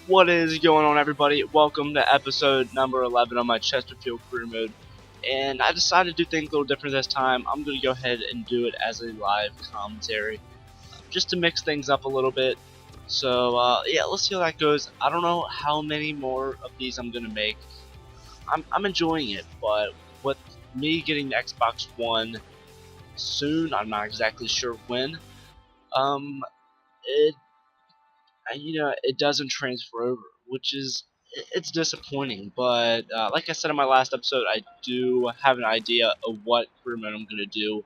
What is going on, everybody? Welcome to episode number 11 on my Chesterfield career mode. And I decided to do things a little different this time. I'm going to go ahead and do it as a live commentary, just to mix things up a little bit. So yeah, let's see how that goes. I don't know how many more of these I'm going to make. I'm enjoying it, but with me getting the Xbox One soon, I'm not exactly sure when. It it doesn't transfer over, which is it's disappointing. But like I said in my last episode, I do have an idea of what career mode I'm gonna do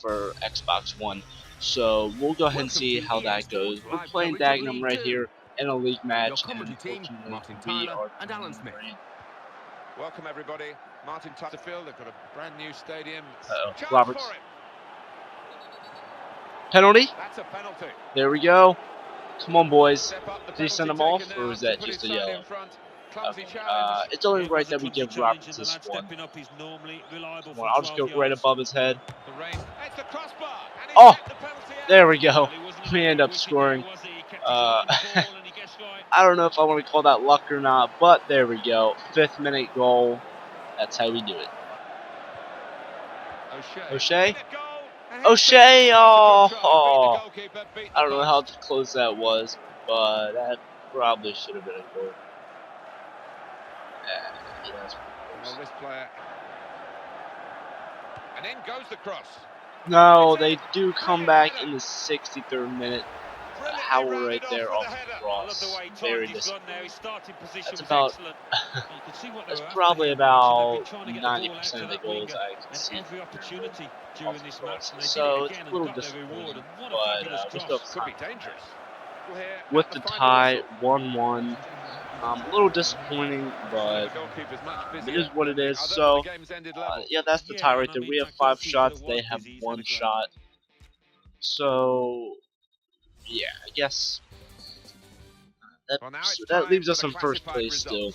for Xbox One. So we'll go ahead and see how that goes. We're playing Dagenham right here in a league match, and unfortunately we are rain. Welcome everybody. Martin Chesterfield, they've got a brand new stadium. Roberts. Penalty. That's a penalty. There we go. Come on, boys. Did he send him off, or was that just a yellow? Okay. It's only right that we give Roberts this one. Well, I'll just go right above his head. Oh! There we go. We end up scoring. I don't know if I want to call that luck or not, but there we go. 5th minute goal. That's how we do it. O'Shea? O'Shea! Oh! I don't know how close that was, but that probably should have been a goal. And in goes the cross. No, they do come back in the 63rd minute. Howell right there off the cross. Very disappointing. That's about that's probably about 90% of the goals I can see off the cross. So it's a little disappointing, but we still have time. With the tie, 1-1. A little disappointing, but it is what it is. So yeah, that's the tie right there. We have 5 shots, they have 1 shot. So yeah, I guess that leaves us in first place still.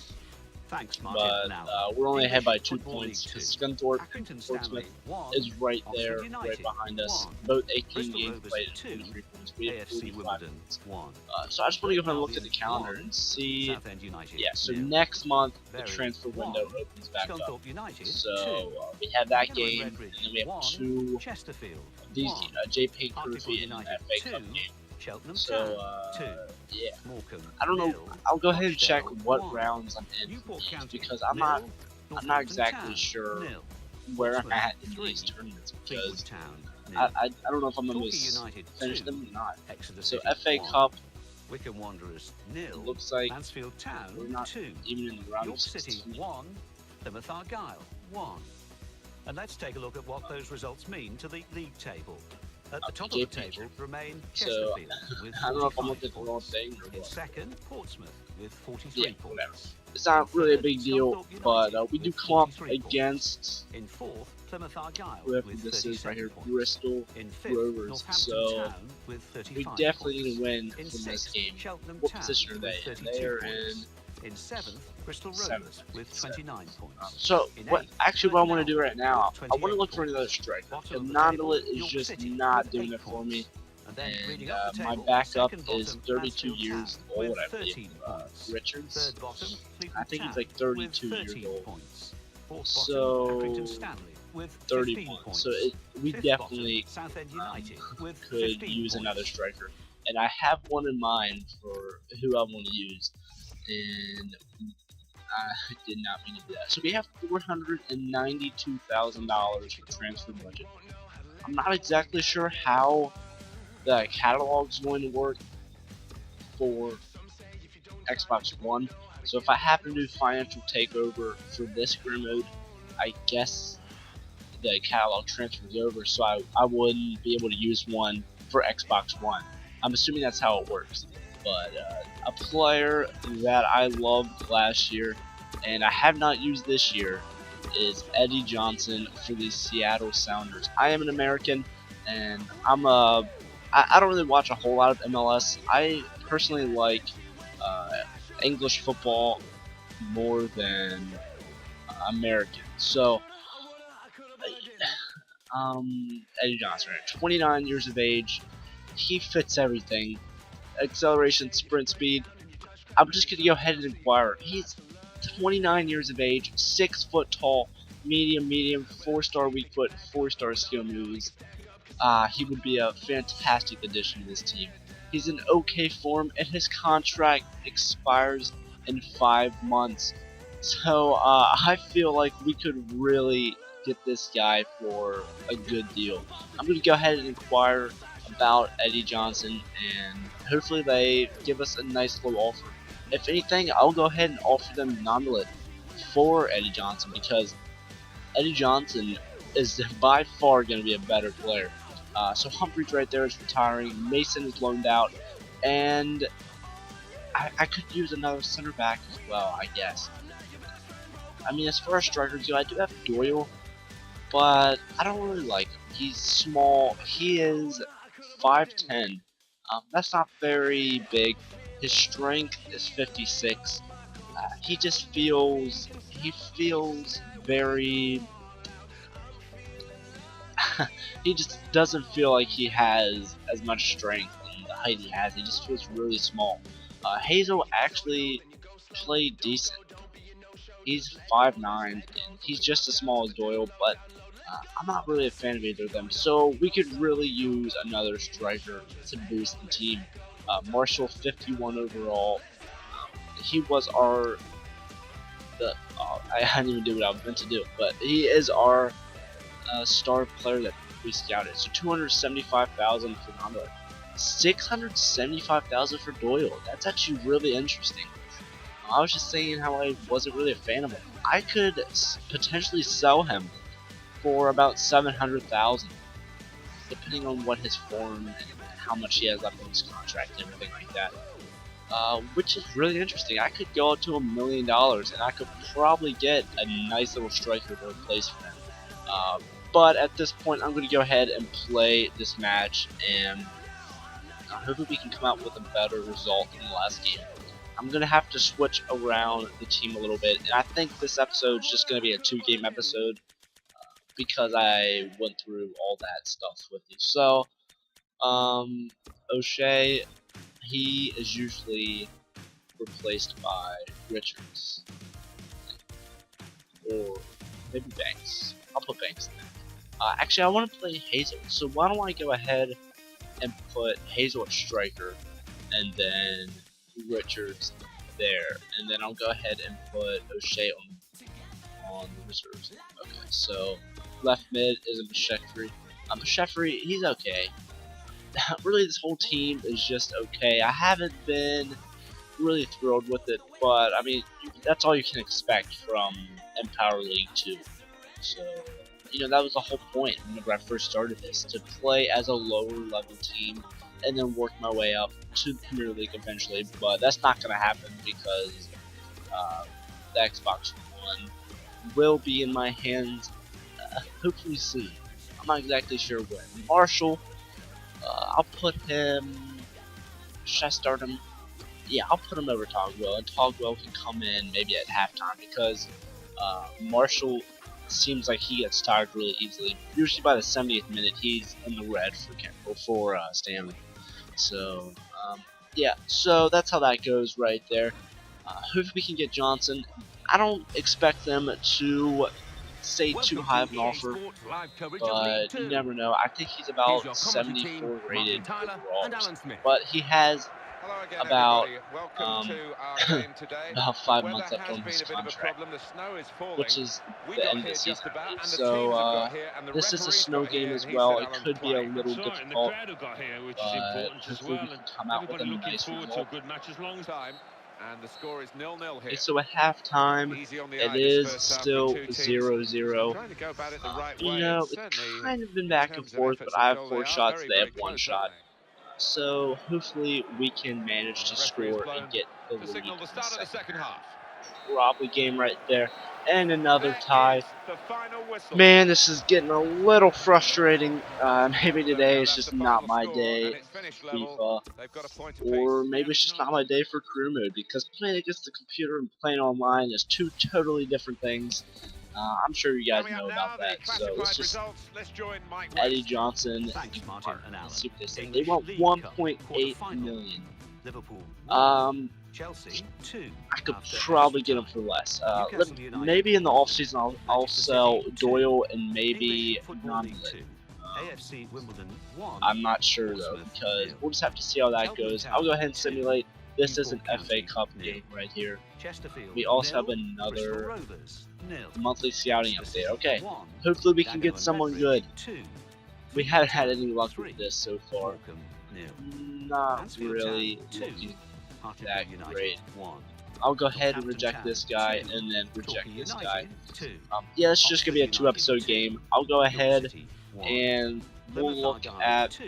But we're only ahead by 2 points because Scunthorpe and Portsmouth is right there, right behind us. Both 18 games played and 23 points. We have 45 points. So I just want to go ahead and look at the calendar and see. Yeah, so next month the transfer window opens back up. So we have that game, and then we have 2 of these JP Trophy and FA Cup game. So yeah, I don't know. I'll go ahead and check what rounds I'm in because I'm not exactly sure where I'm at in these tournaments because I don't know if I'm gonna finish them or not. So FA Cup, looks like we're not even in the round of 16. And let's take a look at what those results mean to the league table. At the top of the table remain Chesterfield with I don't know if I'm looking at the wrong thing or what. In second, Portsmouth with 43 points. Whatever. It's not really a big deal, but we do come up against in fourth, Plymouth Argyle whoever this is right here, Bristol Rovers. So we definitely need to win from this game. What position are they in? They are in 7th, Bristol Rovers with 29 points. So what I want to do right now, I want to look for another striker. Nondalit is just not doing it for me. And my backup is 32 years old, I believe. Richards, I think he's like 32 years old. So 31. So we definitely could use another striker, and I have one in mind for who I want to use. And I did not mean to do that. So we have $492,000 for transfer budget. I'm not exactly sure how the catalog is going to work for Xbox One. So if I happen to do financial takeover for this career mode, I guess the catalog transfers over, so I wouldn't be able to use one for Xbox One. I'm assuming that's how it works. But a player that I loved last year and I have not used this year is Eddie Johnson for the Seattle Sounders. I am an American, and I don't really watch a whole lot of MLS. I personally like English football more than American. So Eddie Johnson, 29 years of age, he fits everything. Acceleration, sprint speed, I'm just gonna go ahead and inquire. He's 29 years of age, 6 foot tall, medium, 4-star weak foot, 4-star skill moves. He would be a fantastic addition to this team. He's in okay form, and his contract expires in 5 months. So I feel like we could really get this guy for a good deal. I'm going to go ahead and inquire about Eddie Johnson, and hopefully they give us a nice little offer. If anything, I'll go ahead and offer them Nominate for Eddie Johnson, because Eddie Johnson is by far going to be a better player. So Humphrey's right there is retiring, Mason is loaned out, and I could use another center back as well, I guess. I mean, as far as strikers go, I do have Doyle, but I don't really like him. He's small. He is 5'10". That's not very big. His strength is 56. He just feels very. He just doesn't feel like he has as much strength and the height he has. He just feels really small. Hazel actually played decent. He's 5'9", and he's just as small as Doyle, but I'm not really a fan of either of them. So we could really use another striker to boost the team. Marshall, 51 overall. He was our I didn't even do what I was meant to do, but he is our star player that we scouted. So 275,000 for Nominate, 675,000 for Doyle. That's actually really interesting. I was just saying how I wasn't really a fan of him. I could potentially sell him for about 700,000, depending on what his form and how much he has left on his contract and everything like that. Which is really interesting. I could go up to $1 million, and I could probably get a nice little striker to replace for him. But at this point, I'm going to go ahead and play this match, and hopefully we can come out with a better result than the last game. I'm going to have to switch around the team a little bit, and I think this episode is just going to be a 2-game episode because I went through all that stuff with you. So, O'Shea, he is usually replaced by Richards, or maybe Banks. I'll put Banks in there. Actually, I want to play Hazel, so why don't I go ahead and put Hazel at striker, and then Richards there, and then I'll go ahead and put O'Shea on the reserves. Okay, so left mid is a Chesterfield. Chesterfield, he's okay. Really, this whole team is just okay. I haven't been really thrilled with it, but I mean, that's all you can expect from Empower League 2. So, you know, that was the whole point whenever I first started this, to play as a lower level team and then work my way up to the Premier League eventually, but that's not going to happen because the Xbox One will be in my hands hopefully soon. I'm not exactly sure when. Marshall, I'll put him, should I start him? Yeah, I'll put him over Togwell, and Togwell can come in maybe at halftime because Marshall seems like he gets tired really easily. Usually by the 70th minute, he's in the red for Stanley. So, yeah, so that's how that goes right there. Hopefully we can get Johnson. I don't expect them to say too high of an offer, but you never know. I think he's about 74 rated overall, but he has about about 5 months left on his contract, which is the end of the season. So this is a snow game as well. It could be a little difficult, but hopefully we can come out with a nice result. And the score is 0-0 here. Okay, so at halftime, it is still 0-0. You know, it's kind of been back and forth, but I have 4 shots, they have 1 shot. So hopefully we can manage to score and get the lead in the second half. Probably game right there, and another tie. Man, this is getting a little frustrating. Maybe today is just not my day, FIFA, or maybe it's just not my day for career mode, because playing against the computer and playing online is 2 totally different things. I'm sure you guys know about that. So let's just Eddie Johnson. Let's see what they say. They want 1.8 million. Chelsea 2. I could after probably extra get him time. for less. Newcastle United Maybe in the 1, offseason I'll Manchester sell City 2. Doyle and maybe English Football League Nunley. 2. AFC Wimbledon 1. I'm not sure though, Portsmouth because 0. we'll just have to see how that Cheltenham goes. Town I'll go ahead and 2. simulate. This is an Newport FA County Cup 0. game right here. Chesterfield We also have 0. Bristol another Rovers 0. monthly scouting Leicester update. City Okay, 1. hopefully we can Dagenham get and someone Redbridge good. 2. We haven't had Town any luck 3. with this so far. Morecambe 0. Not Mansfield really Town 2. looking Hartlepool that United great. 1. I'll go ahead and Northampton reject Town this guy 2. and then reject Torquay this guy. United 2. Yeah, it's just gonna be a Oxford 2-episode United 2. game. I'll go York ahead City 1. and we'll Plymouth look Argyle at 2.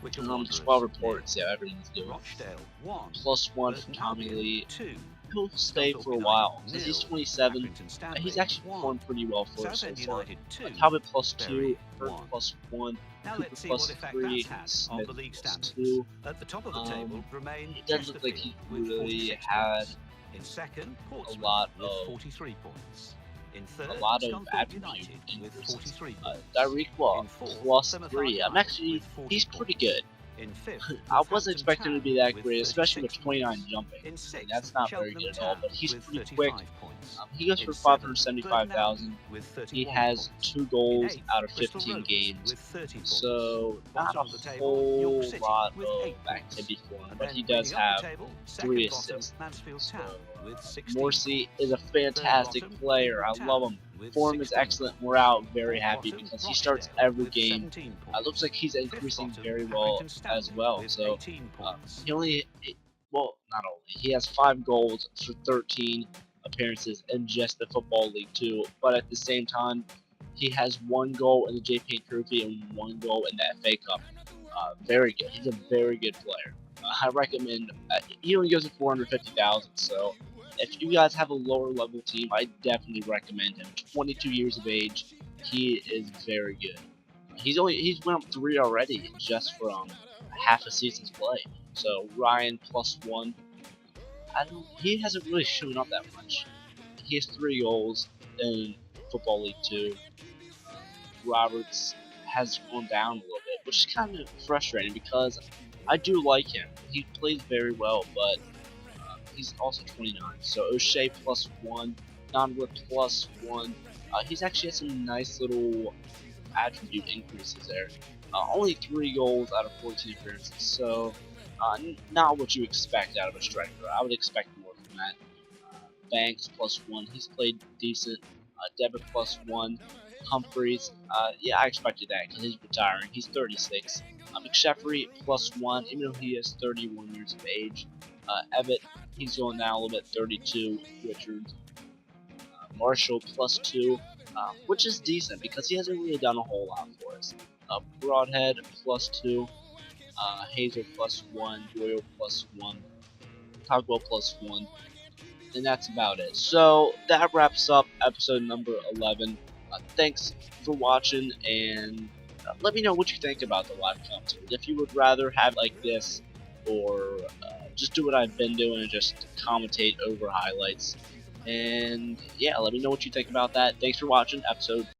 Wycombe Wanderers squad 0. reports. Yeah, everyone's doing Rochdale 1. +1 from Burton Tommy Albion Lee. 2. He'll stay Scunthorpe for a United while since 0. he's 27. Accrington Stanley He's actually 1. performed pretty well for us so Southend far. United 2. Talbot +2, Bury Burke 1. +1, Now Cooper let's see what effect +3, that's had on Smith the league standings. +2. At the top of the table remain It doesn't look like he Chesterfield with really 46 had points. In second, Portsmouth lot with of- 43 points. In third, a lot of Scunthorpe attribute United with increases. 43 points. Dariqua In fourth, +3. Plymouth I'm actually, with 40 he's pretty points. good. In fifth, I wasn't Northampton expecting him to be Town that with great, especially with 36 29 points. jumping. In sixth, That's not very Cheltenham good at all, Town but he's with pretty 35 quick. points. He goes In for seventh, 575,000. Burton Albion with He 31 has points. 2 goals In eighth, out of Bristol 15 Rovers games. with 30 points. So, not a Bottom of the table, whole York City lot with of 8 points. activity for him, And but then he does bringing up have the table, second 3 bottom, assists. Mansfield So, Town with 16 Morsi points. is a fantastic Third bottom, player. I England love Town him. with Form is 16 excellent. points. We're out very Fourth happy bottom, because he starts Rochdale every with game. 17 points. Looks like he's Fifth increasing bottom, very well Accrington as Stanley well. with So 18 points. he only, well, not only, he has 5 goals for 13 appearances in just the Football League 2, but at the same time, he has 1 goal in the JP Trophy and 1 goal in the FA Cup. Very good. He's a very good player. I recommend. He only goes to 450,000. So if you guys have a lower level team, I definitely recommend him. 22 years of age. He is very good. He's went up 3 already just from half a season's play. So Ryan +1. He hasn't really shown up that much. He has 3 goals in Football League 2. Roberts has gone down a little bit, which is kind of frustrating because I do like him. He plays very well, but he's also 29. So O'Shea +1, Nonwood +1. He's actually had some nice little attribute increases there. Only 3 goals out of 14 appearances, so not what you expect out of a striker. I would expect more from that. Banks +1, he's played decent. Devitt +1. Humphreys, yeah, I expected that because he's retiring. He's 36. McSheffrey +1, even though he is 31 years of age. Evatt, he's going down a little bit, 32. Richards, Marshall +2, which is decent because he hasn't really done a whole lot for us. Broadhead +2, Hazel +1, Doyle +1, Togwell +1, and that's about it. So that wraps up episode number 11. Thanks for watching, and let me know what you think about the live content. If you would rather have like this, or just do what I've been doing and just commentate over highlights. And yeah, let me know what you think about that. Thanks for watching episode